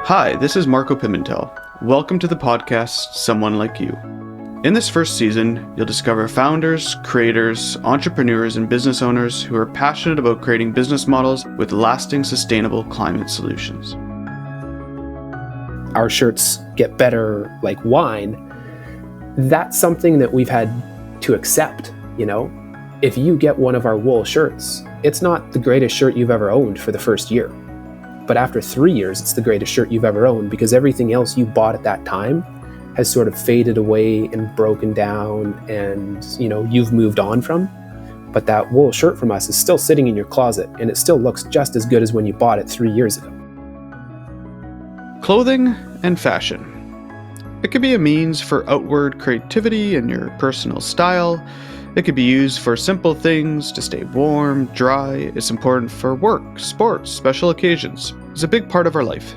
Hi, this is Marco Pimentel. Welcome to the podcast, Someone Like You. In this first season, you'll discover founders, creators, entrepreneurs, and business owners who are passionate about creating business models with lasting, sustainable climate solutions. Our shirts get better like wine. That's something that we've had to accept, you know? If you get one of our wool shirts, it's not the greatest shirt you've ever owned for the first year. But after 3 years, it's the greatest shirt you've ever owned because everything else you bought at that time has sort of faded away and broken down and, you've moved on from. But that wool shirt from us is still sitting in your closet and it still looks just as good as when you bought it 3 years ago. Clothing and fashion. It could be a means for outward creativity and your personal style. It could be used for simple things to stay warm, dry. It's important for work, sports, special occasions. It's a big part of our life.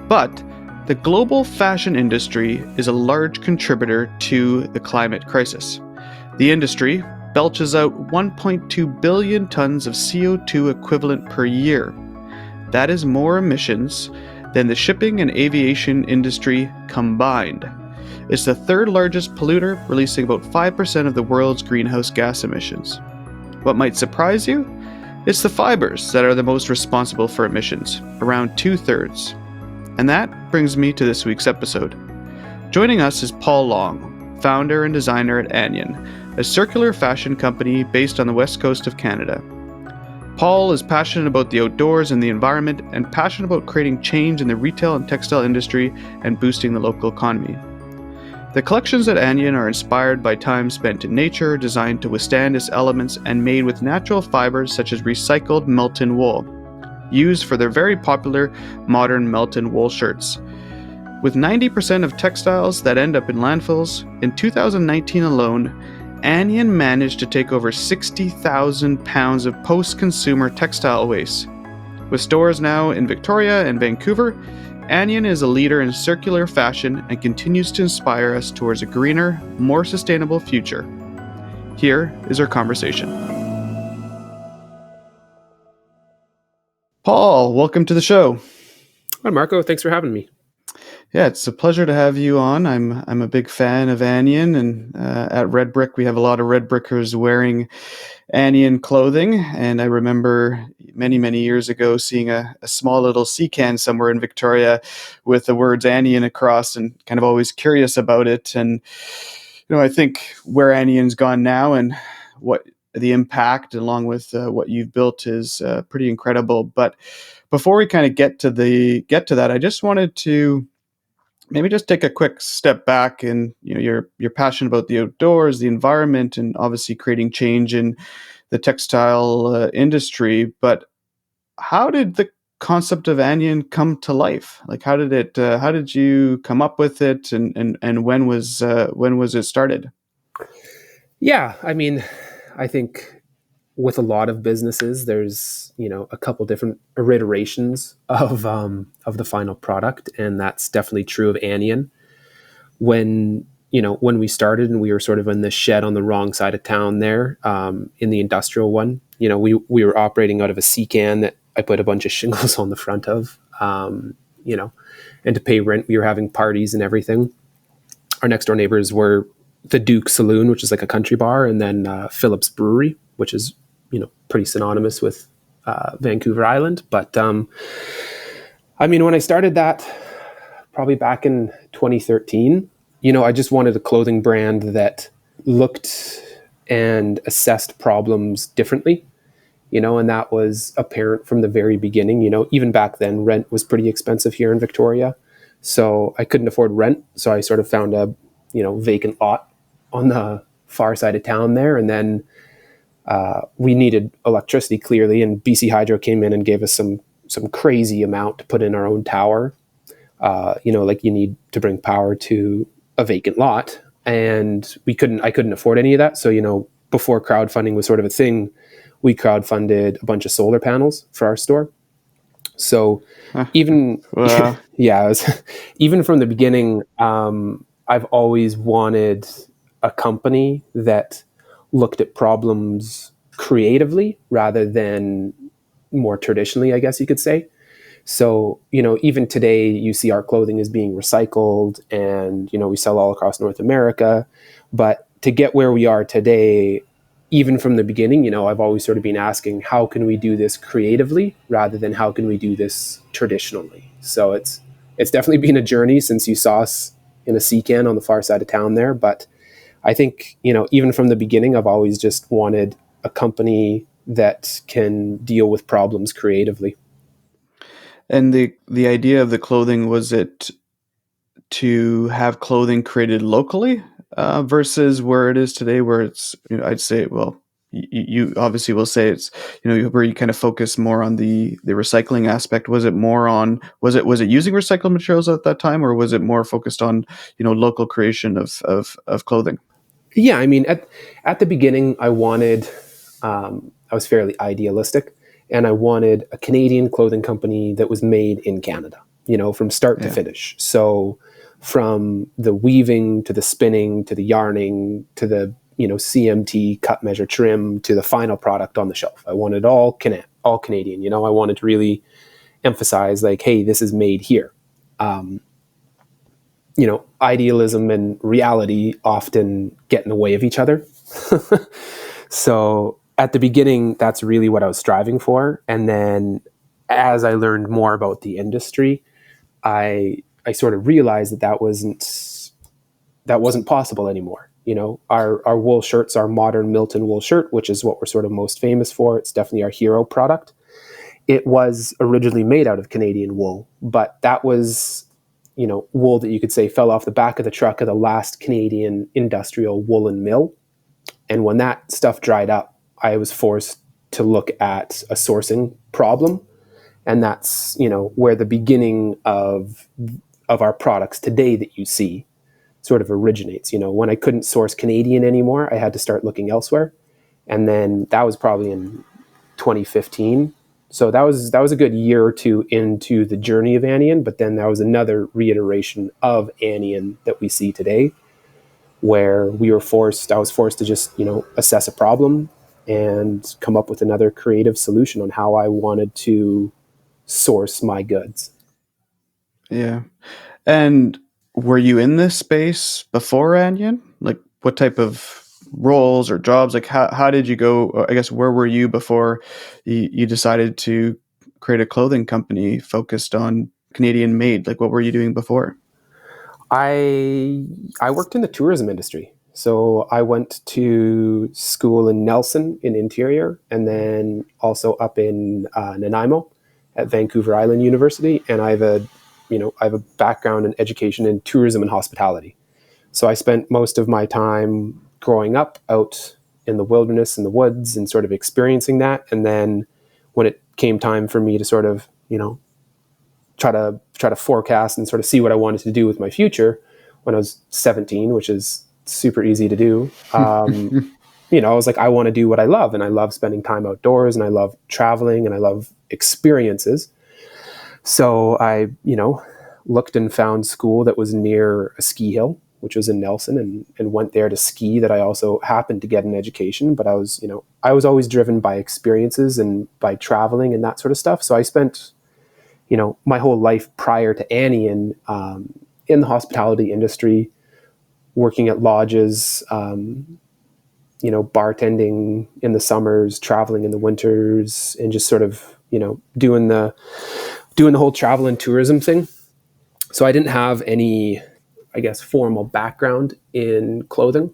But the global fashion industry is a large contributor to the climate crisis. The industry belches out 1.2 billion tons of CO2 equivalent per year. That is more emissions than the shipping and aviation industry combined. It's the third largest polluter, releasing about 5% of the world's greenhouse gas emissions. What might surprise you? It's the fibres that are the most responsible for emissions, around 2/3. And that brings me to this week's episode. Joining us is Paul Long, founder and designer at Anian, a circular fashion company based on the west coast of Canada. Paul is passionate about the outdoors and the environment, and passionate about creating change in the retail and textile industry and boosting the local economy. The collections at Anian are inspired by time spent in nature, designed to withstand its elements, and made with natural fibers such as recycled Melton wool, used for their very popular Modern Melton wool shirts. With 90% of textiles that end up in landfills, in 2019 alone, Anian managed to take over 60,000 pounds of post-consumer textile waste. With stores now in Victoria and Vancouver, Anian is a leader in circular fashion and continues to inspire us towards a greener, more sustainable future. Here is our conversation. Paul, welcome to the show. Hi, Marco. Thanks for having me. Yeah, it's a pleasure to have you on. I'm a big fan of Anian, and at Red Brick we have a lot of Red Brickers wearing Anian clothing. And I remember many years ago seeing a small little sea can somewhere in Victoria with the words Anian across, and kind of always curious about it. And I think where Anian's gone now and what the impact, along with what you've built, is pretty incredible. But before we kind of get to that, I just wanted to maybe just take a quick step back. And you're passionate about the outdoors, the environment, and obviously creating change in the textile industry. But how did the concept of Anian come to life? Like, how did you come up with it, and when was it started? Yeah, I think with a lot of businesses, there's a couple different iterations of the final product, and that's definitely true of Anian. When we started, and we were sort of in the shed on the wrong side of town there, in the industrial one, we were operating out of a sea can that I put a bunch of shingles on the front of, and to pay rent, we were having parties and everything. Our next door neighbors were the Duke Saloon, which is like a country bar, and then Phillips Brewery, which is pretty synonymous with Vancouver Island. But when I started that, probably back in 2013, I just wanted a clothing brand that looked and assessed problems differently, and that was apparent from the very beginning. Even back then, rent was pretty expensive here in Victoria, so I couldn't afford rent. So I sort of found a vacant lot on the far side of town there, and then we needed electricity, clearly, and BC Hydro came in and gave us some crazy amount to put in our own tower. Like you need to bring power to a vacant lot, and I couldn't afford any of that. So before crowdfunding was sort of a thing, we crowdfunded a bunch of solar panels for our store. So even even from the beginning, I've always wanted a company that looked at problems creatively rather than more traditionally, I guess you could say. So, even today you see our clothing is being recycled and, we sell all across North America. But to get where we are today, even from the beginning, I've always sort of been asking, how can we do this creatively rather than how can we do this traditionally? So it's definitely been a journey since you saw us in a sea can on the far side of town there. But I think, even from the beginning, I've always just wanted a company that can deal with problems creatively. And the idea of the clothing, was it to have clothing created locally, versus where it is today, where it's, I'd say, well, you obviously will say it's, where you kind of focus more on the recycling aspect. Was it more on, was it using recycled materials at that time, or was it more focused on, local creation of clothing? Yeah, I mean, at the beginning, I was fairly idealistic, and I wanted a Canadian clothing company that was made in Canada, from start to Yeah. finish. So, from the weaving to the spinning to the yarning to the CMT cut measure trim to the final product on the shelf, I wanted all Canadian. I wanted to really emphasize like, hey, this is made here. Um, Idealism and reality often get in the way of each other. So at the beginning, that's really what I was striving for. And then as I learned more about the industry, I sort of realized that wasn't possible anymore. Our wool shirts, our Modern Melton wool shirt, which is what we're sort of most famous for. It's definitely our hero product. It was originally made out of Canadian wool, but that was wool that you could say fell off the back of the truck of the last Canadian industrial woolen mill. And when that stuff dried up, I was forced to look at a sourcing problem. And that's, where the beginning of our products today that you see sort of originates. When I couldn't source Canadian anymore, I had to start looking elsewhere. And then that was probably in 2015. So that was a good year or two into the journey of Anian, but then that was another reiteration of Anian that we see today, where I was forced to just, assess a problem and come up with another creative solution on how I wanted to source my goods. Yeah. And were you in this space before Anion? Like, what type of roles or jobs? Like, how did you go? I guess, where were you before you decided to create a clothing company focused on Canadian made? Like, what were you doing before? I worked in the tourism industry. So I went to school in Nelson in Interior, and then also up in Nanaimo at Vancouver Island University. And I have a background in education in tourism and hospitality. So I spent most of my time growing up out in the wilderness, in the woods, and sort of experiencing that. And then when it came time for me to sort of try to forecast and sort of see what I wanted to do with my future when I was 17, which is super easy to do. I was like, I want to do what I love, and I love spending time outdoors, and I love traveling, and I love experiences. So I, looked and found school that was near a ski hill, which was in Nelson, and went there to ski. That I also happened to get an education, but I was always driven by experiences and by traveling and that sort of stuff. So I spent my whole life prior to Anian in the hospitality industry, working at lodges, bartending in the summers, traveling in the winters, and just sort of, doing the whole travel and tourism thing. So I didn't have any, I guess, formal background in clothing.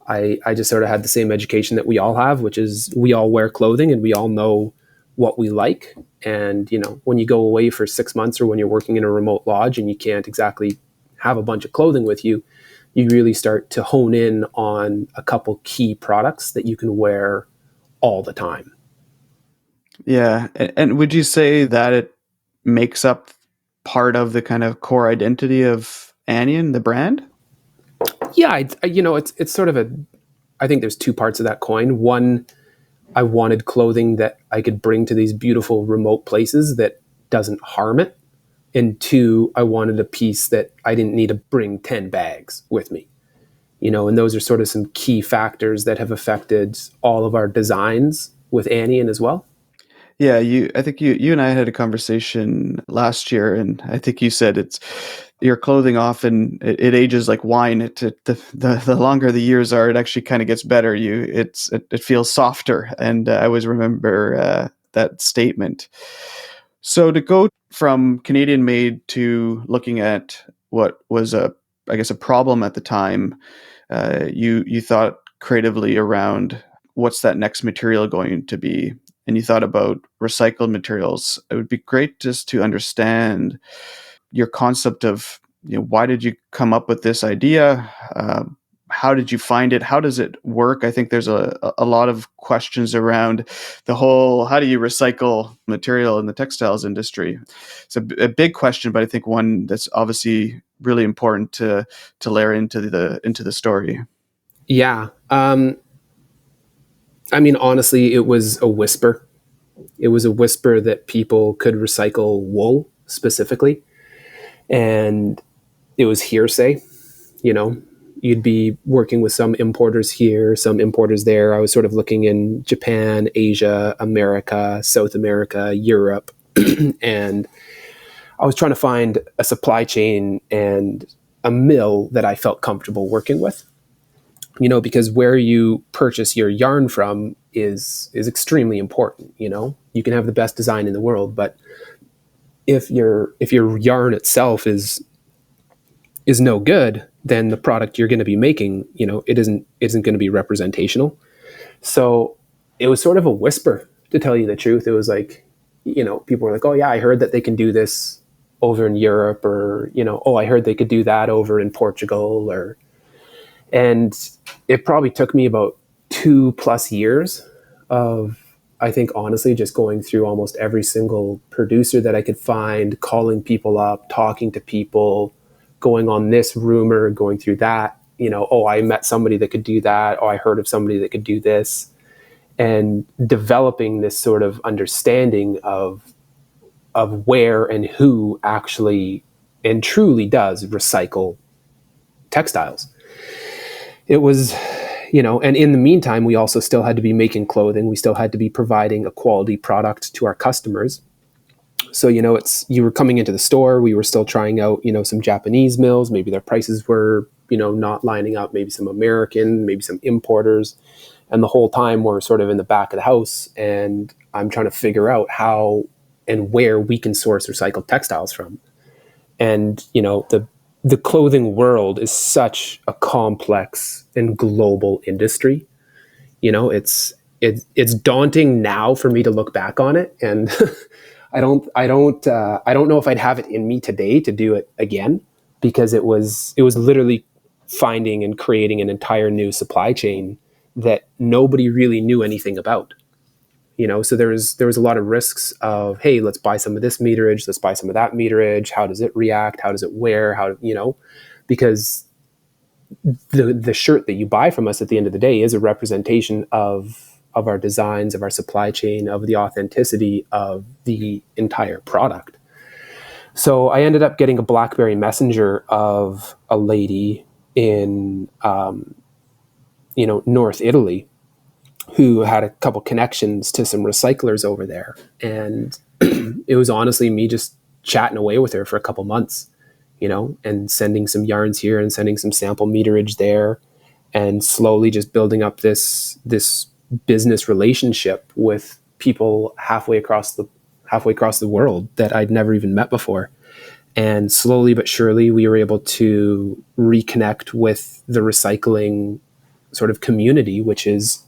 I just sort of had the same education that we all have, which is we all wear clothing and we all know what we like. And, when you go away for 6 months or when you're working in a remote lodge and you can't exactly have a bunch of clothing with you, you really start to hone in on a couple key products that you can wear all the time. Yeah. And would you say that it makes up part of the kind of core identity of Anion, the brand? Yeah, it's sort of I think there's two parts of that coin. One, I wanted clothing that I could bring to these beautiful remote places that doesn't harm it. And two, I wanted a piece that I didn't need to bring 10 bags with me. And those are sort of some key factors that have affected all of our designs with Anian as well. Yeah, I think you and I had a conversation last year, and I think you said it's your clothing often it ages like wine. The longer the years are, it actually kind of gets better. It feels softer, and I always remember that statement. So to go from Canadian made to looking at what was I guess a problem at the time, you thought creatively around what's that next material going to be, and you thought about recycled materials. It would be great just to understand your concept of, why did you come up with this idea? How did you find it? How does it work? I think there's a lot of questions around the whole how do you recycle material in the textiles industry. It's a big question, but I think one that's obviously really important to layer into the story. Yeah. I mean, honestly, it was a whisper. It was a whisper that people could recycle wool specifically. And it was hearsay. You know, you'd be working with some importers here, some importers there. I was sort of looking in Japan, Asia, America, South America, Europe. And I was trying to find a supply chain and a mill that I felt comfortable working with. Because where you purchase your yarn from is extremely important. You can have the best design in the world, but if your yarn itself is no good, then the product you're going to be making, it isn't going to be representational. So it was sort of a whisper, to tell you the truth. It was like, people were like, oh yeah, I heard that they can do this over in Europe, or, oh, I heard they could do that over in Portugal, and it probably took me about 2+ years of, I think, honestly, just going through almost every single producer that I could find, calling people up, talking to people, going on this rumor, going through that, oh, I met somebody that could do that. Oh, I heard of somebody that could do this. And developing this sort of understanding of where and who actually and truly does recycle textiles. It was, and in the meantime, we also still had to be making clothing. We still had to be providing a quality product to our customers. So, you were coming into the store, we were still trying out, some Japanese mills. Maybe their prices were, not lining up, maybe some American, maybe some importers. And the whole time we're sort of in the back of the house, and I'm trying to figure out how and where we can source recycled textiles from. And, the clothing world is such a complex and global industry. It's daunting now for me to look back on it, and I don't know if I'd have it in me today to do it again, because it was literally finding and creating an entire new supply chain that nobody really knew anything about. So there was a lot of risks of, hey, let's buy some of this meterage, let's buy some of that meterage. How does it react? How does it wear? Because the shirt that you buy from us at the end of the day is a representation of our designs, of our supply chain, of the authenticity of the entire product. So I ended up getting a BlackBerry Messenger of a lady in North Italy, who had a couple connections to some recyclers over there. And it was honestly me just chatting away with her for a couple months, and sending some yarns here and sending some sample meterage there, and slowly just building up this business relationship with people halfway across the world that I'd never even met before. And slowly but surely, we were able to reconnect with the recycling sort of community, which is,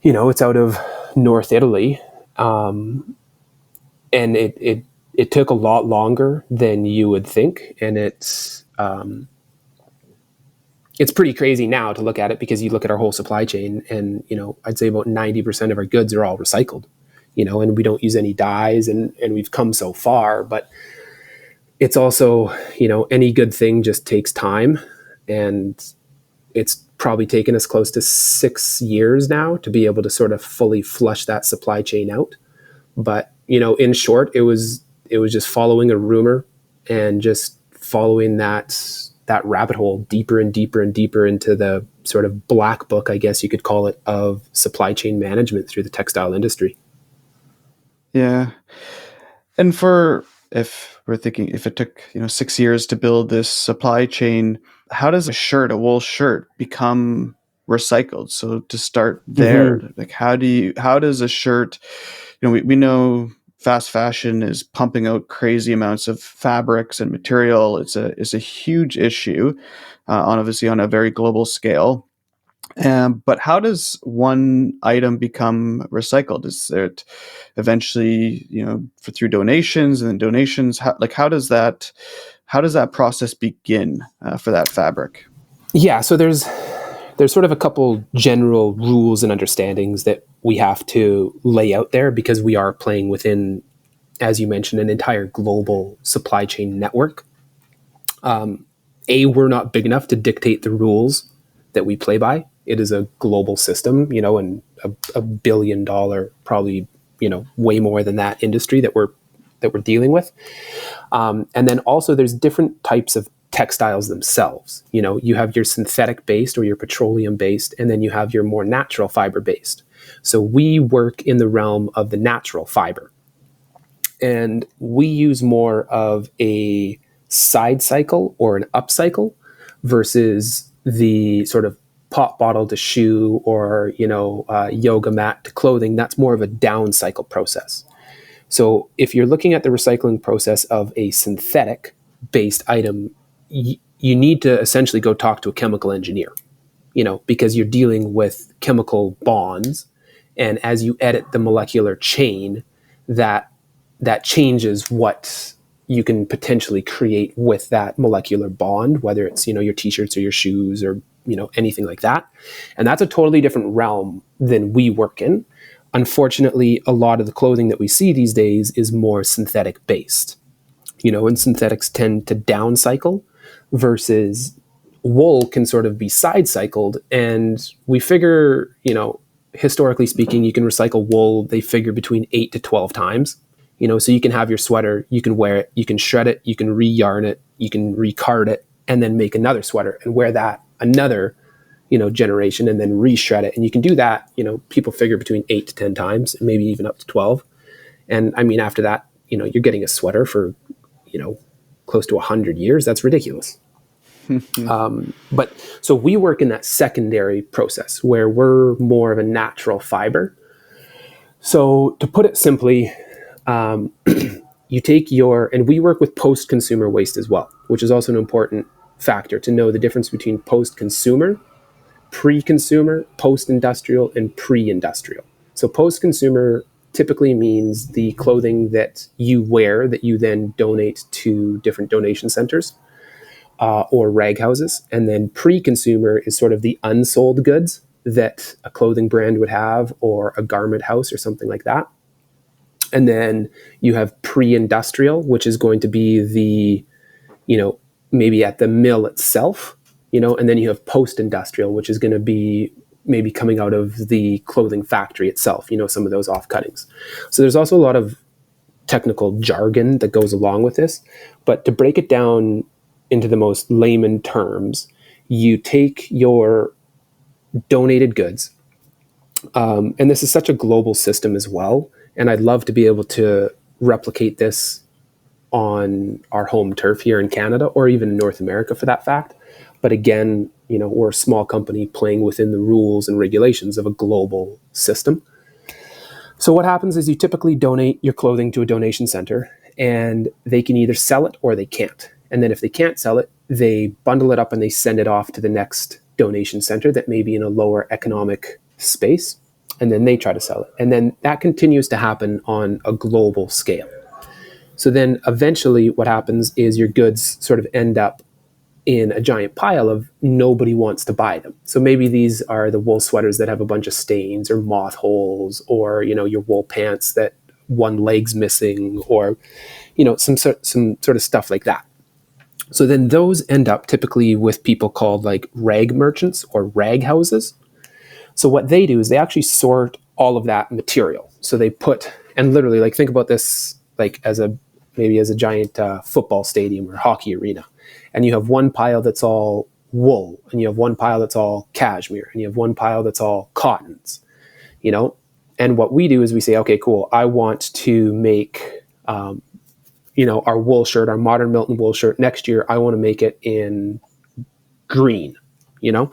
it's out of North Italy. And it took a lot longer than you would think. And it's pretty crazy now to look at it, because you look at our whole supply chain, and, I'd say about 90% of our goods are all recycled, and we don't use any dyes, and we've come so far. But it's also, any good thing just takes time. And it's probably taken us close to 6 years now to be able to sort of fully flush that supply chain out. But, in short, it was just following a rumor and just following that rabbit hole deeper and deeper and deeper into the sort of black book, I guess you could call it, of supply chain management through the textile industry. Yeah. And for if we're thinking if it took, 6 years to build this supply chain, how does a wool shirt become recycled? So to start there, Hmm. like how does a shirt, we know fast fashion is pumping out crazy amounts of fabrics and material. It's a huge issue, obviously on a very global scale. But how does one item become recycled? Is it eventually, through donations and then donations? How does that process begin for that fabric? Yeah, so there's sort of a couple general rules and understandings that we have to lay out there because we are playing within, as you mentioned, an entire global supply chain network. We're not big enough to dictate the rules that we play by. It is a global system, and a $1 billion, probably, way more than that industry that we're dealing with. And then also there's different types of textiles themselves. You have your synthetic based or your petroleum based, and then you have your more natural fiber based. So we work in the realm of the natural fiber. And we use more of a side cycle or an upcycle versus the sort of pop bottle to shoe or yoga mat to clothing. That's more of a down cycle process. So if you're looking at the recycling process of a synthetic based item, you need to essentially go talk to a chemical engineer, because you're dealing with chemical bonds. And as you edit the molecular chain, that that changes what you can potentially create with that molecular bond, whether it's your t-shirts or your shoes or anything like that. And that's a totally different realm than we work in. Unfortunately, a lot of the clothing that we see these days is more synthetic based, and synthetics tend to downcycle versus wool can sort of be side cycled. And we figure, historically speaking, you can recycle wool, they figure between 8 to 12 times. So you can have your sweater, you can wear it, you can shred it, you can re-yarn it, you can recard it, and then make another sweater and wear that another, generation, and then reshred it. And you can do that, people figure between 8 to 10 times, maybe even up to 12. And I mean, after that, you're getting a sweater for, you know, close to 100 years. That's ridiculous. But so we work in that secondary process where we're more of a natural fiber. So to put it simply, you take and we work with post-consumer waste as well, which is also an important factor to know the difference between post-consumer, pre-consumer, post-industrial, and pre-industrial. So post-consumer typically means the clothing that you wear that you then donate to different donation centers or rag houses. And then pre-consumer is sort of the unsold goods that a clothing brand would have or a garment house or something like that. And then you have pre-industrial, which is going to be maybe at the mill itself, and then you have post-industrial, which is going to be maybe coming out of the clothing factory itself, some of those off-cuttings. So there's also a lot of technical jargon that goes along with this. But to break it down into the most layman terms, you take your donated goods, and this is such a global system as well. And I'd love to be able to replicate this on our home turf here in Canada or even North America for that fact. But again, we're a small company playing within the rules and regulations of a global system. So what happens is you typically donate your clothing to a donation center and they can either sell it or they can't. And then if they can't sell it, they bundle it up and they send it off to the next donation center that may be in a lower economic space. And then they try to sell it. And then that continues to happen on a global scale. So then eventually what happens is your goods sort of end up in a giant pile of nobody wants to buy them. So maybe these are the wool sweaters that have a bunch of stains or moth holes, or your wool pants that one leg's missing, or some sort of stuff like that. So then those end up typically with people called like rag merchants or rag houses. So what they do is they actually sort all of that material. So they put, and literally, like, think about this like as a giant football stadium or hockey arena. And you have one pile that's all wool, and you have one pile that's all cashmere, and you have one pile that's all cottons, And what we do is we say, okay, cool, I want to make, our wool shirt, our Modern Melton wool shirt next year. I want to make it in green, you know?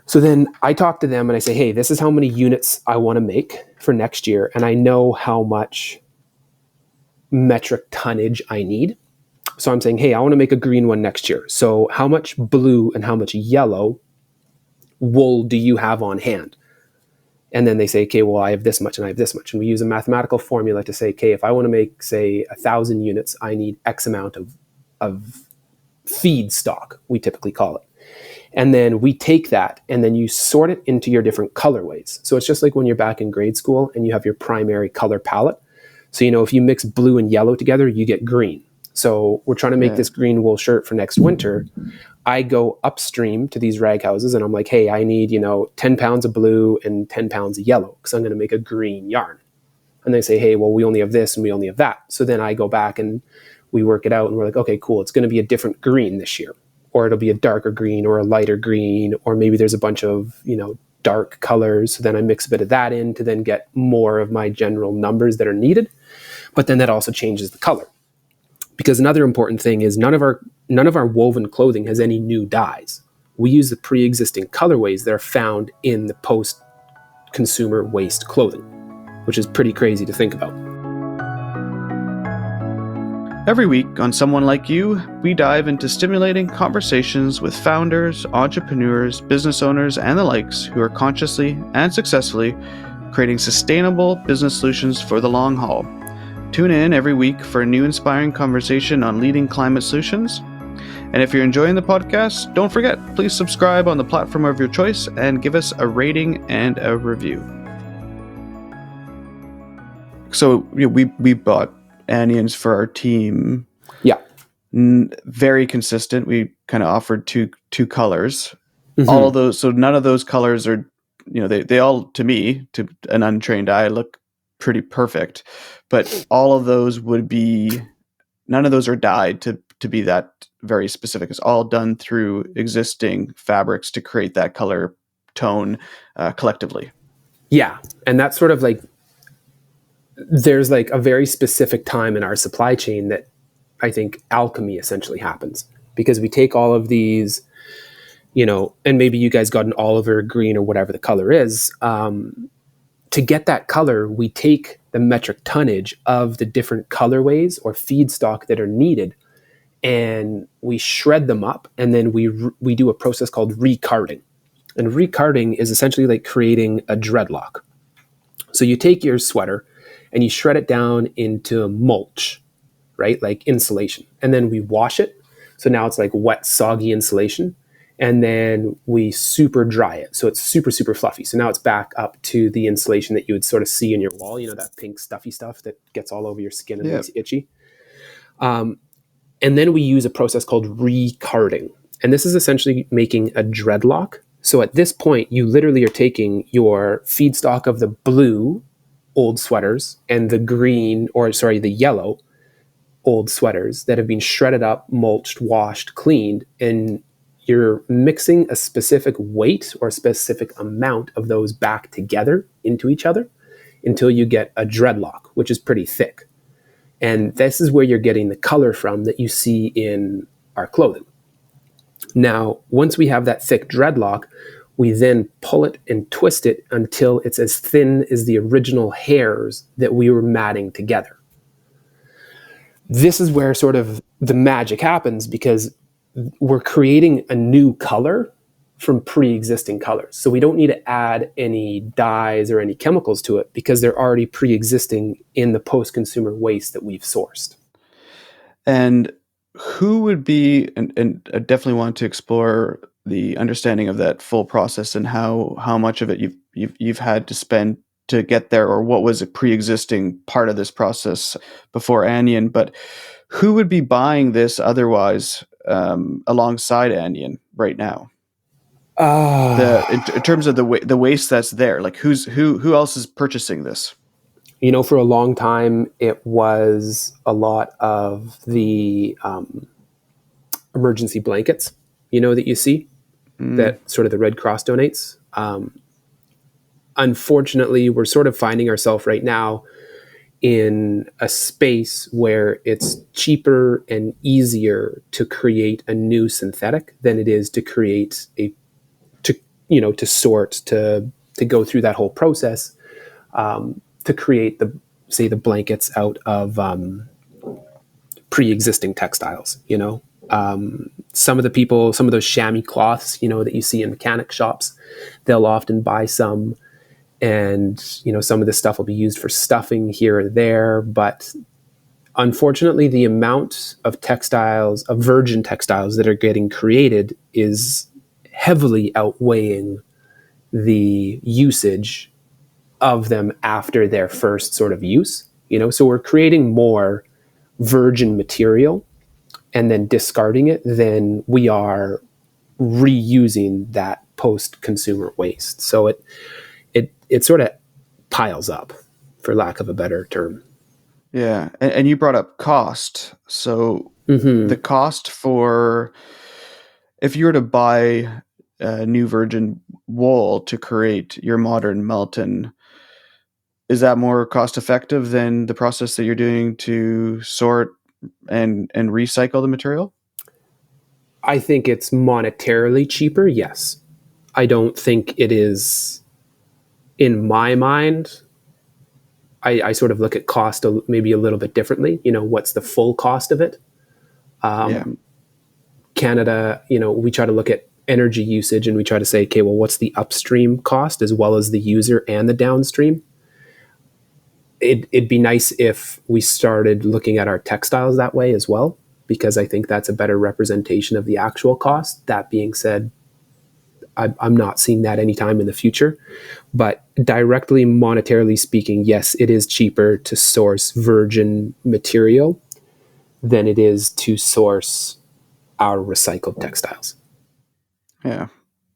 So then I talk to them and I say, hey, this is how many units I want to make for next year. And I know how much metric tonnage I need. So I'm saying, hey, I want to make a green one next year. So how much blue and how much yellow wool do you have on hand? And then they say, okay, well, I have this much and I have this much. And we use a mathematical formula to say, okay, if I want to make, say, 1,000 units, I need X amount of feedstock, we typically call it. And then we take that and then you sort it into your different colorways. So it's just like when you're back in grade school and you have your primary color palette. So, if you mix blue and yellow together, you get green. So we're trying to make this green wool shirt for next winter. I go upstream to these rag houses and I'm like, hey, I need, 10 pounds of blue and 10 pounds of yellow because I'm going to make a green yarn. And they say, hey, well, we only have this and we only have that. So then I go back and we work it out and we're like, okay, cool. It's going to be a different green this year, or it'll be a darker green or a lighter green, or maybe there's a bunch of, dark colors. So then I mix a bit of that in to then get more of my general numbers that are needed. But then that also changes the color. Because another important thing is none of our woven clothing has any new dyes. We use the pre-existing colorways that are found in the post-consumer waste clothing, which is pretty crazy to think about. Every week on Someone Like You, we dive into stimulating conversations with founders, entrepreneurs, business owners, and the likes who are consciously and successfully creating sustainable business solutions for the long haul. Tune in every week for a new inspiring conversation on leading climate solutions. And if you're enjoying the podcast, don't forget, please subscribe on the platform of your choice and give us a rating and a review. So we bought Anians for our team. Yeah. Very consistent. We kind of offered two colors. Mm-hmm. All of those, so none of those colors are, they all, to me, to an untrained eye, look pretty perfect. But all of those none of those are dyed to be that very specific. It's all done through existing fabrics to create that color tone collectively. Yeah. And that's sort of like, there's like a very specific time in our supply chain that I think alchemy essentially happens, because we take all of these, and maybe you guys got an olive or green or whatever the color is. To get that color, we take the metric tonnage of the different colorways or feedstock that are needed, and we shred them up, and then we do a process called recarding. And recarding is essentially like creating a dreadlock. So you take your sweater and you shred it down into mulch, right? Like insulation. And then we wash it. So now it's like wet, soggy insulation. And then we super dry it. So it's super, super fluffy. So now it's back up to the insulation that you would sort of see in your wall, that pink stuffy stuff that gets all over your skin and makes you itchy. And then we use a process called recarding. And this is essentially making a dreadlock. So at this point, you literally are taking your feedstock of the blue old sweaters and the yellow old sweaters that have been shredded up, mulched, washed, cleaned, and you're mixing a specific weight or a specific amount of those back together into each other until you get a dreadlock, which is pretty thick. And this is where you're getting the color from that you see in our clothing. Now, once we have that thick dreadlock, we then pull it and twist it until it's as thin as the original hairs that we were matting together. This is where sort of the magic happens, because we're creating a new color from pre-existing colors. So we don't need to add any dyes or any chemicals to it because they're already pre-existing in the post-consumer waste that we've sourced. And who would be, and I definitely want to explore the understanding of that full process and how much of it you've had to spend to get there, or what was a pre-existing part of this process before Anian. But who would be buying this otherwise alongside Anian right now? In terms of the waste that's there, like who else is purchasing this? For a long time, it was a lot of the emergency blankets, that you see, that sort of the Red Cross donates. unfortunately, we're sort of finding ourselves right now in a space where it's cheaper and easier to create a new synthetic than it is to create a to to sort to go through that whole process, to create the say the blankets out of pre-existing textiles. Some of the people, some of those chamois cloths, that you see in mechanic shops, they'll often buy some, and some of this stuff will be used for stuffing here or there. But unfortunately, the amount of textiles, of virgin textiles that are getting created, is heavily outweighing the usage of them after their first sort of use. So we're creating more virgin material and then discarding it than we are reusing that post-consumer waste. So it sort of piles up, for lack of a better term. Yeah, and you brought up cost. So Mm-hmm. the cost for if you were to buy new virgin wool to create your modern Melton, is that more cost effective than the process that you're doing to sort and recycle the material? I think it's monetarily cheaper, yes. I don't think it is, in my mind. I sort of look at cost maybe a little bit differently. What's the full cost of it? Yeah. Canada, we try to look at energy usage and we try to say, okay, well, what's the upstream cost as well as the user and the downstream? It'd be nice if we started looking at our textiles that way as well, because I think that's a better representation of the actual cost. That being said, I'm not seeing that anytime in the future. But directly monetarily speaking, yes, it is cheaper to source virgin material than it is to source our recycled textiles. Yeah.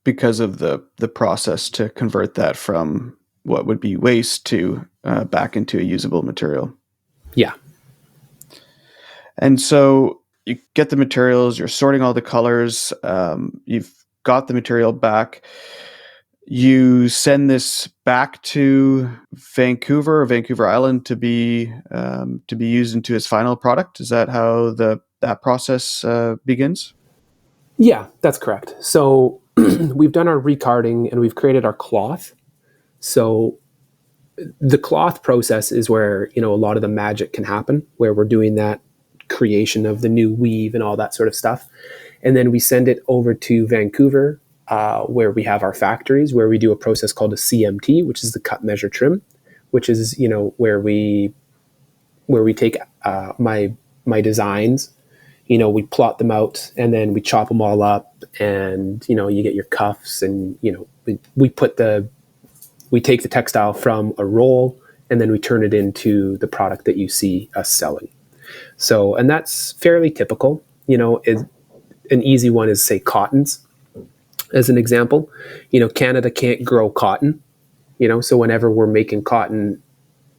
Because of the process to convert that from what would be waste to back into a usable material. Yeah. And so you get the materials, you're sorting all the colors, you've got the material back. You send this back to Vancouver or Vancouver Island to be used into its final product. Is that how that process begins? Yeah, that's correct. So we've done our recarding and we've created our cloth. So the cloth process is where, a lot of the magic can happen, where we're doing that creation of the new weave and all that sort of stuff. And then we send it over to Vancouver, where we have our factories, where we do a process called a CMT, which is the cut, measure, trim, which is, where we take my designs, we plot them out and then we chop them all up, and you get your cuffs, and we take the textile from a roll and then we turn it into the product that you see us selling. So, and that's fairly typical. An easy one is, say, cottons, as an example. Canada can't grow cotton, so whenever we're making cotton,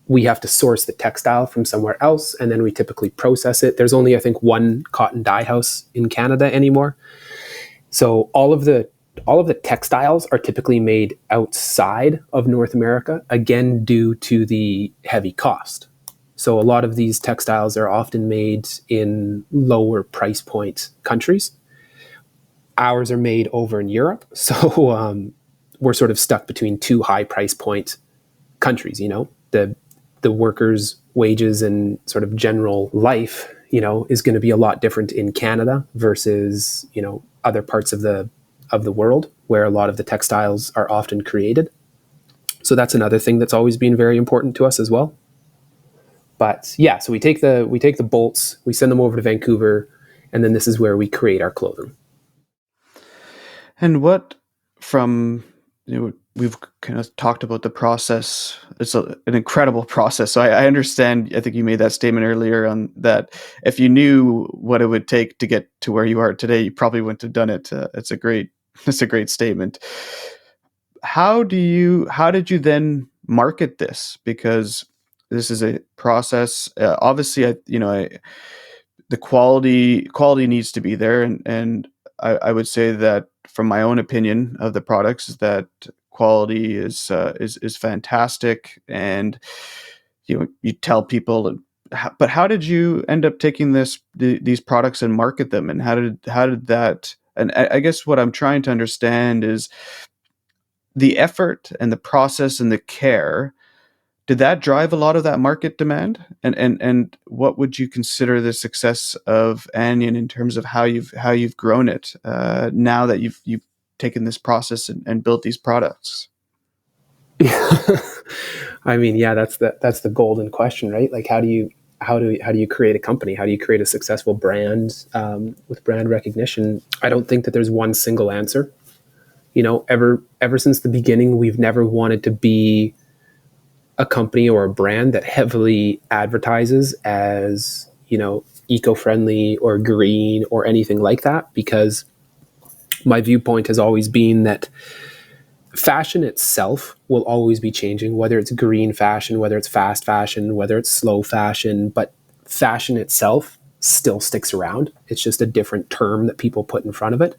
we have to source the textile from somewhere else, and then we typically process it. There's only, I think, one cotton dye house in Canada anymore. So all of the textiles are typically made outside of North America, again, due to the heavy cost. So a lot of these textiles are often made in lower price point countries. Ours are made over in Europe. So we're sort of stuck between two high price point countries. The workers' wages and sort of general life, is going to be a lot different in Canada versus, other parts of the world where a lot of the textiles are often created. So that's another thing that's always been very important to us as well. But yeah, so we take the bolts, we send them over to Vancouver, and then this is where we create our clothing. And what from we've kind of talked about the process. It's an incredible process. So I understand. I think you made that statement earlier on that if you knew what it would take to get to where you are today, you probably wouldn't have done it. It's a great statement. How did you then market this? Because this is a process. Obviously, the quality needs to be there, and I would say that from my own opinion of the products is that quality is fantastic, and you tell people. But how did you end up taking these products and market them, and how did that? And I guess what I'm trying to understand is the effort and the process and the care. Did that drive a lot of that market demand? And what would you consider the success of Anian in terms of how you've grown it now that you've taken this process and built these products? I mean, yeah, that's the golden question, right? Like, how do you create a company? How do you create a successful brand with brand recognition? I don't think that there's one single answer. Ever since the beginning, we've never wanted to be a company or a brand that heavily advertises as eco-friendly or green or anything like that, because my viewpoint has always been that fashion itself will always be changing, whether it's green fashion, whether it's fast fashion, whether it's slow fashion, but fashion itself still sticks around. It's just a different term that people put in front of it.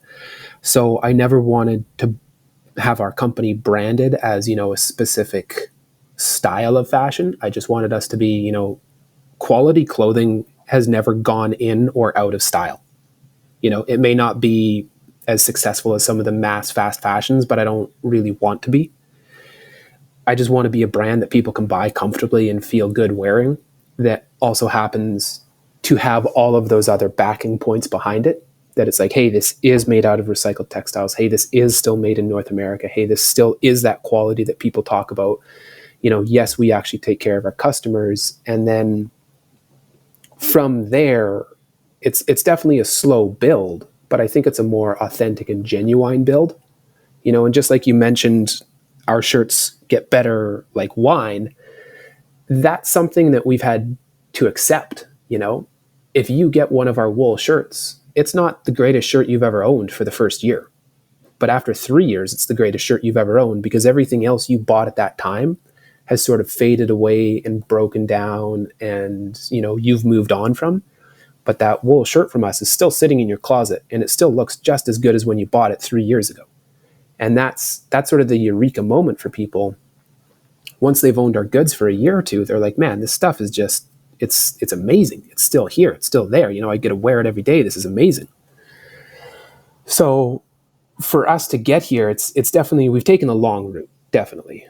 So I never wanted to have our company branded as, a specific style of fashion. I just wanted us to be, quality clothing has never gone in or out of style. It may not be as successful as some of the mass fast fashions, but I don't really want to be. I just want to be a brand that people can buy comfortably and feel good wearing, that also happens to have all of those other backing points behind it. That it's like, hey, this is made out of recycled textiles. Hey, this is still made in North America. Hey, this still is that quality that people talk about. Yes, we actually take care of our customers. And then from there, it's definitely a slow build, but I think it's a more authentic and genuine build. And just like you mentioned, our shirts get better like wine. That's something that we've had to accept. If you get one of our wool shirts, it's not the greatest shirt you've ever owned for the first year, but after 3 years, it's the greatest shirt you've ever owned, because everything else you bought at that time has sort of faded away and broken down, and you've moved on from. But that wool shirt from us is still sitting in your closet, and it still looks just as good as when you bought it 3 years ago. And that's sort of the eureka moment for people. Once they've owned our goods for a year or two, they're like, man, this stuff is just, it's amazing. It's still here. It's still there. I get to wear it every day. This is amazing. So for us to get here, it's definitely, we've taken a long route, definitely.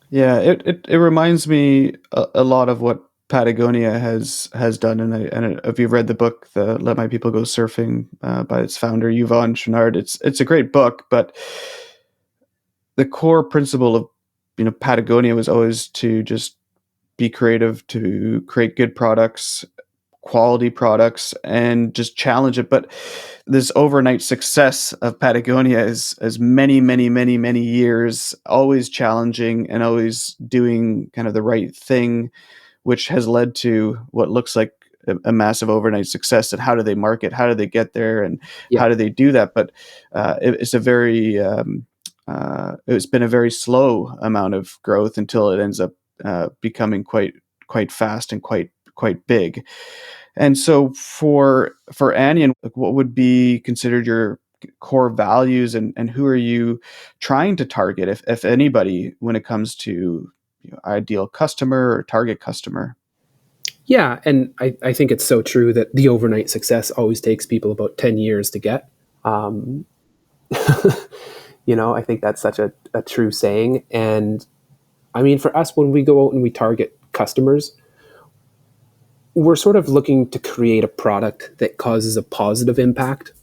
Yeah, it reminds me a lot of what Patagonia has done, and if you've read the book, the Let My People Go Surfing, by its founder Yvon Chouinard, it's a great book, but the core principle of Patagonia was always to just be creative, to create good products, quality products, and just challenge it. But this overnight success of Patagonia is many, many, many, many years, always challenging and always doing kind of the right thing, which has led to what looks like a massive overnight success. And how do they market? How do they get there? And Yeah. how do they do that? But it's been a very slow amount of growth until it ends up becoming quite fast and quite big. And so for Anian, like, what would be considered your core values, and who are you trying to target, if anybody, when it comes to ideal customer or target customer? Yeah. And I think it's so true that the overnight success always takes people about 10 years to get. Um, I think that's such a true saying. And I mean, for us, when we go out and we target customers, we're sort of looking to create a product that causes a positive impact.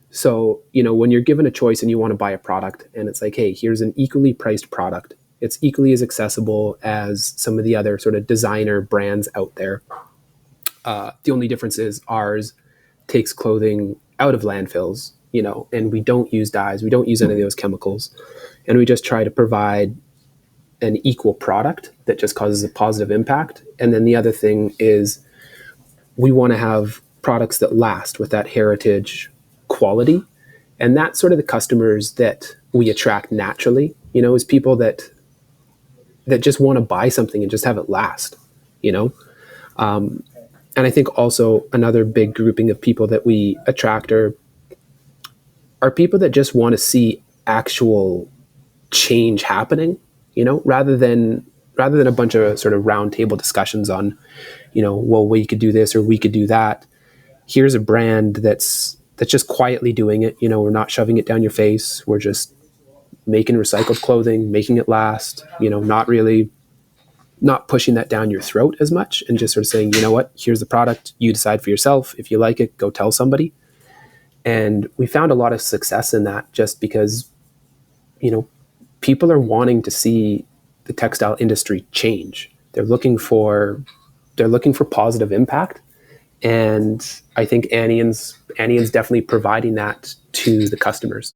So, when you're given a choice and you want to buy a product, and it's like, hey, here's an equally priced product. It's equally as accessible as some of the other sort of designer brands out there. The only difference is ours takes clothing out of landfills, and we don't use dyes, we don't use any of those chemicals, and we just try to provide an equal product that just causes a positive impact. And then the other thing is we want to have products that last with that heritage quality. And that's sort of the customers that we attract naturally, is people that just want to buy something and just have it last, you know? And I think also another big grouping of people that we attract are people that just want to see actual change happening, rather than a bunch of sort of roundtable discussions on, well, we could do this or we could do that. Here's a brand that's just quietly doing it. We're not shoving it down your face. We're just making recycled clothing, making it last, not pushing that down your throat as much, and just sort of saying, what, here's the product, you decide for yourself. If you like it, go tell somebody. And we found a lot of success in that, just because, people are wanting to see the textile industry change. They're looking for positive impact. And I think Anian's definitely providing that to the customers.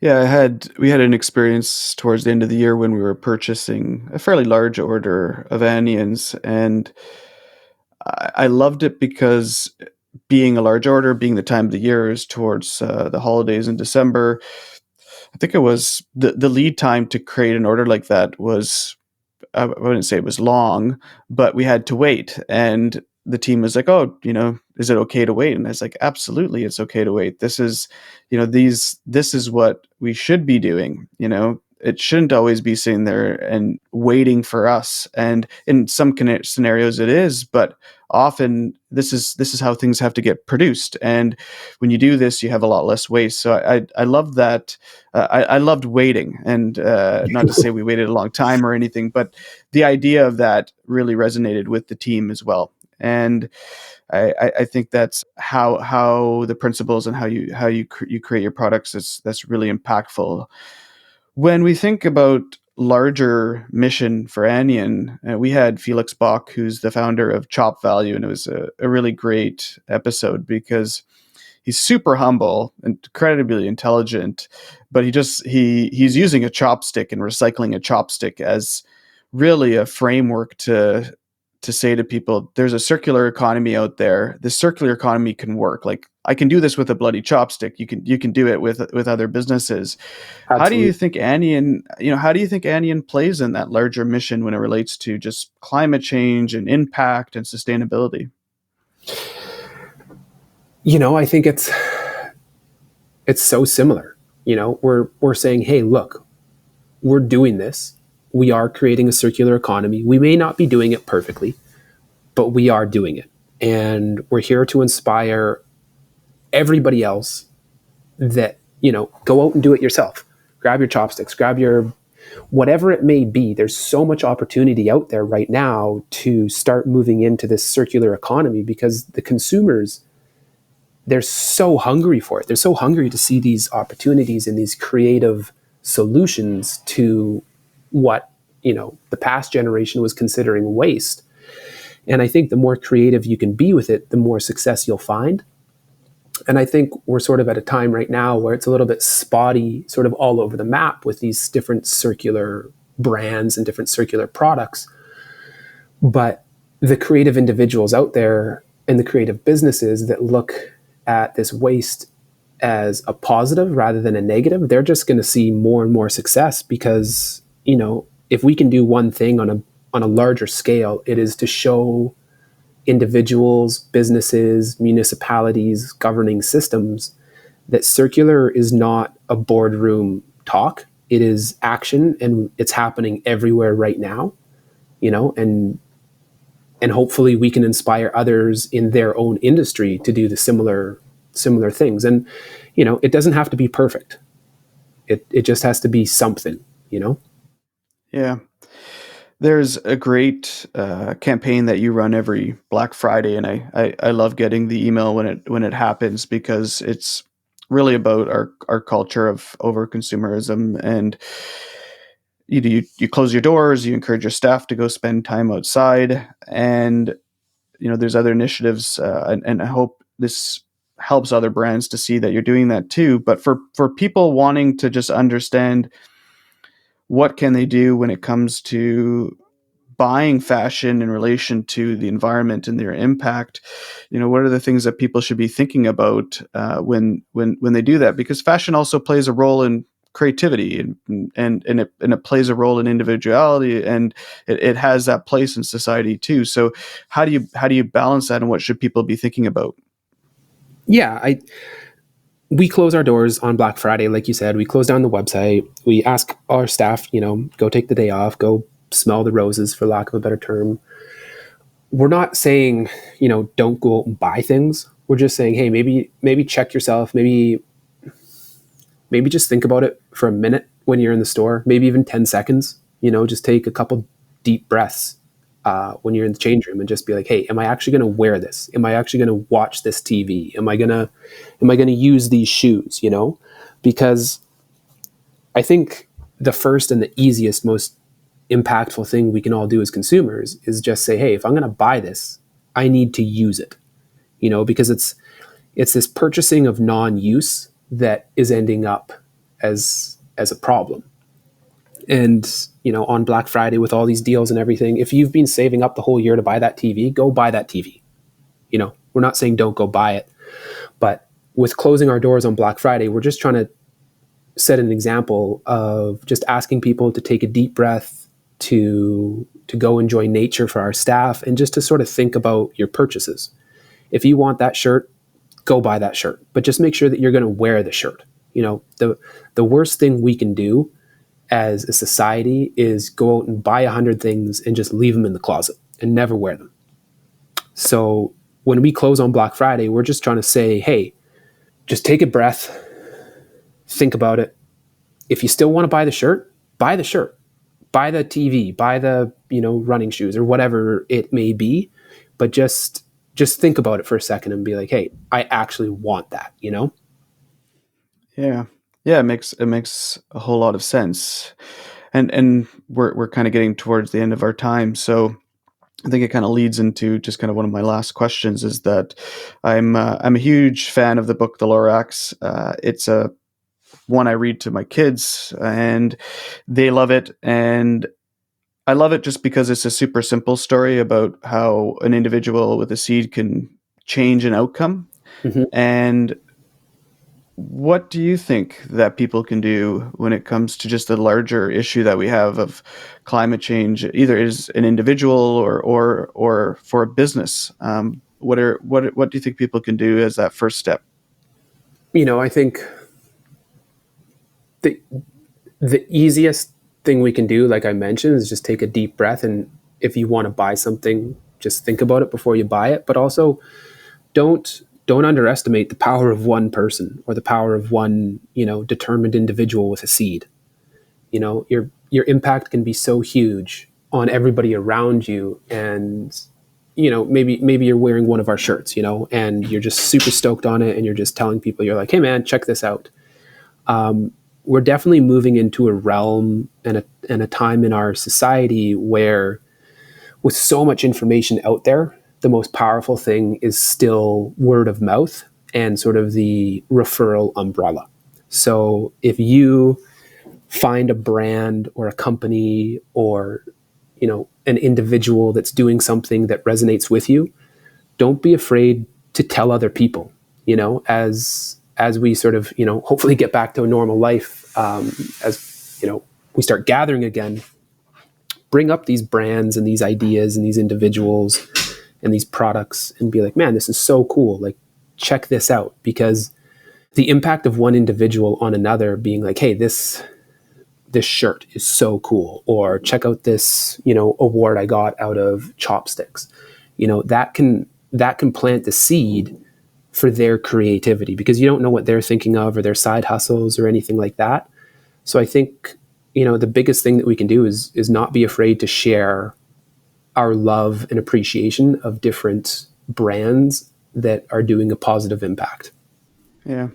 Yeah, we had an experience towards the end of the year when we were purchasing a fairly large order of Anians, and I loved it because being a large order, being the time of the year is towards the holidays in December. I think it was the lead time to create an order like that was, I wouldn't say it was long, but we had to wait. And the team was like, "Oh, is it okay to wait?" And I was like, "Absolutely, it's okay to wait. This is, this is what we should be doing. It shouldn't always be sitting there and waiting for us. And in some scenarios, it is, but often this is how things have to get produced. And when you do this, you have a lot less waste. So I love that. I loved waiting, and not to say we waited a long time or anything, but the idea of that really resonated with the team as well. And I think that's how the principles and how you create your products, that's really impactful. When we think about larger mission for Anian, we had Felix Bach, who's the founder of Chop Value, and it was a really great episode because he's super humble and incredibly intelligent, but he's using a chopstick and recycling a chopstick as really a framework to say to people, there's a circular economy out there. The circular economy can work. Like, I can do this with a bloody chopstick. You can do it with other businesses. How do you Absolutely. think Anian plays in that larger mission when it relates to just climate change and impact and sustainability? I think it's so similar. We're saying, hey, look, we're doing this. We are creating a circular economy. We may not be doing it perfectly, but we are doing it. And we're here to inspire everybody else that, go out and do it yourself. Grab your chopsticks, grab your whatever it may be. There's so much opportunity out there right now to start moving into this circular economy, because the consumers, they're so hungry for it. They're so hungry to see these opportunities and these creative solutions to what, the past generation was considering waste. And I think the more creative you can be with it, the more success you'll find. And I think we're sort of at a time right now where it's a little bit spotty, sort of all over the map with these different circular brands and different circular products. But the creative individuals out there and the creative businesses that look at this waste as a positive rather than a negative, they're just going to see more and more success, because, if we can do one thing on a larger scale, it is to show individuals, businesses, municipalities, governing systems that circular is not a boardroom talk. It is action, and it's happening everywhere right now, and hopefully we can inspire others in their own industry to do the similar things. And, it doesn't have to be perfect. It just has to be something. Yeah. There's a great campaign that you run every Black Friday, and I love getting the email when it happens, because it's really about our culture of over consumerism. And you close your doors, you encourage your staff to go spend time outside, and there's other initiatives, and I hope this helps other brands to see that you're doing that too. But for people wanting to just understand what can they do when it comes to buying fashion in relation to the environment and their impact, what are the things that people should be thinking about when they do that? Because fashion also plays a role in creativity, and it plays a role in individuality, and it has that place in society too. So how do you balance that, and what should people be thinking about? Yeah, we close our doors on Black Friday, like you said. We close down the website. We ask our staff, go take the day off, go smell the roses, for lack of a better term. We're not saying, don't go out and buy things. We're just saying, hey, maybe check yourself. Maybe just think about it for a minute when you're in the store. Maybe even 10 seconds. Just take a couple deep breaths when you're in the change room and just be like, hey, am I actually going to wear this? Am I actually going to watch this TV? Am I going to use these shoes? Because I think the first and the easiest, most impactful thing we can all do as consumers is just say, hey, if I'm going to buy this, I need to use it, because it's this purchasing of non-use that is ending up as a problem. And on Black Friday with all these deals and everything, if you've been saving up the whole year to buy that TV, go buy that TV. We're not saying don't go buy it, but with closing our doors on Black Friday, we're just trying to set an example of just asking people to take a deep breath, to go enjoy nature for our staff, and just to sort of think about your purchases. If you want that shirt, go buy that shirt, but just make sure that you're going to wear the shirt. The worst thing we can do as a society is go out and buy 100 things and just leave them in the closet and never wear them. So when we close on Black Friday, we're just trying to say, hey, just take a breath, think about it. If you still want to buy the shirt, buy the shirt, buy the TV, buy the, running shoes or whatever it may be. But just think about it for a second and be like, hey, I actually want that, Yeah. Yeah, it makes a whole lot of sense. And we're kind of getting towards the end of our time. So I think it kind of leads into just kind of one of my last questions is that I'm a huge fan of the book The Lorax. It's a one I read to my kids and they love it. And I love it just because it's a super simple story about how an individual with a seed can change an outcome. Mm-hmm. And what do you think that people can do when it comes to just the larger issue that we have of climate change, either as an individual or for a business? What do you think people can do as that first step? I think the easiest thing we can do, like I mentioned, is just take a deep breath. And if you want to buy something, just think about it before you buy it. But also don't underestimate the power of one person or the power of one, determined individual with a seed. Your impact can be so huge on everybody around you. And, maybe you're wearing one of our shirts, and you're just super stoked on it. And you're just telling people, you're like, hey man, check this out. We're definitely moving into a realm and a time in our society where, with so much information out there, the most powerful thing is still word of mouth and sort of the referral umbrella. So if you find a brand or a company or, an individual that's doing something that resonates with you, don't be afraid to tell other people, as we sort of, hopefully get back to a normal life, as, we start gathering again, bring up these brands and these ideas and these individuals and these products and be like, man, this is so cool. Like, check this out. Because the impact of one individual on another being like, hey, this shirt is so cool, or check out this, award I got out of chopsticks, that can plant the seed for their creativity, because you don't know what they're thinking of or their side hustles or anything like that. So I think, the biggest thing that we can do is not be afraid to share our love and appreciation of different brands that are doing a positive impact. Yeah.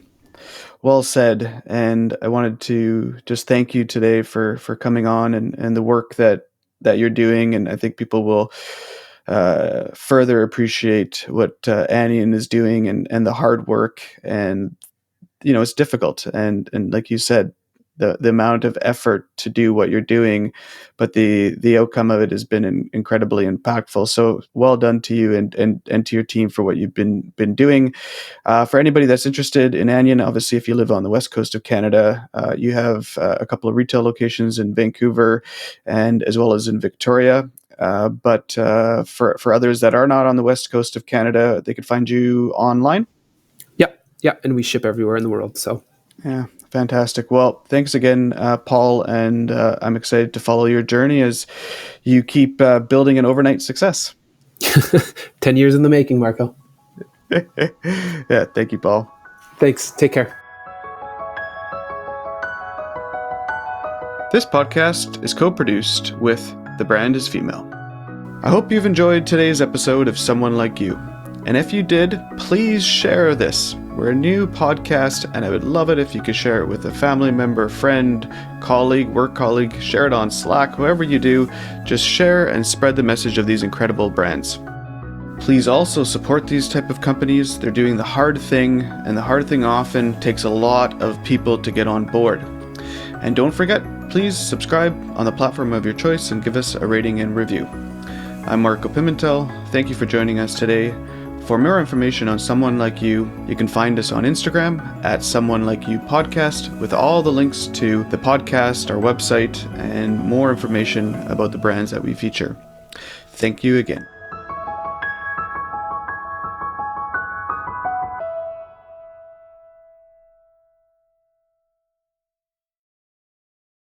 Well said. And I wanted to just thank you today for coming on and the work that you're doing. And I think people will further appreciate what Anian is doing and the hard work. And it's difficult. And like you said, the amount of effort to do what you're doing, but the outcome of it has been incredibly impactful. So well done to you and to your team for what you've been doing. For anybody that's interested in Anian, obviously, if you live on the west coast of Canada, you have a couple of retail locations in Vancouver and as well as in Victoria. But for others that are not on the west coast of Canada, they could find you online. Yep. Yeah, and we ship everywhere in the world. So Yeah, fantastic. Well, thanks again, Paul, and I'm excited to follow your journey as you keep building an overnight success. 10 years in the making, Marco. Yeah, thank you, Paul. Thanks. Take care. This podcast is co-produced with The Brand is Female. I hope you've enjoyed today's episode of Someone Like You. And if you did, please share this. We're a new podcast, and I would love it if you could share it with a family member, friend, colleague, work colleague. Share it on Slack, whoever you do. Just share and spread the message of these incredible brands. Please also support these type of companies. They're doing the hard thing, and the hard thing often takes a lot of people to get on board. And don't forget, please subscribe on the platform of your choice and give us a rating and review. I'm Marco Pimentel. Thank you for joining us today. For more information on Someone Like You, you can find us on Instagram at Someone Like You Podcast with all the links to the podcast, our website, and more information about the brands that we feature. Thank you again.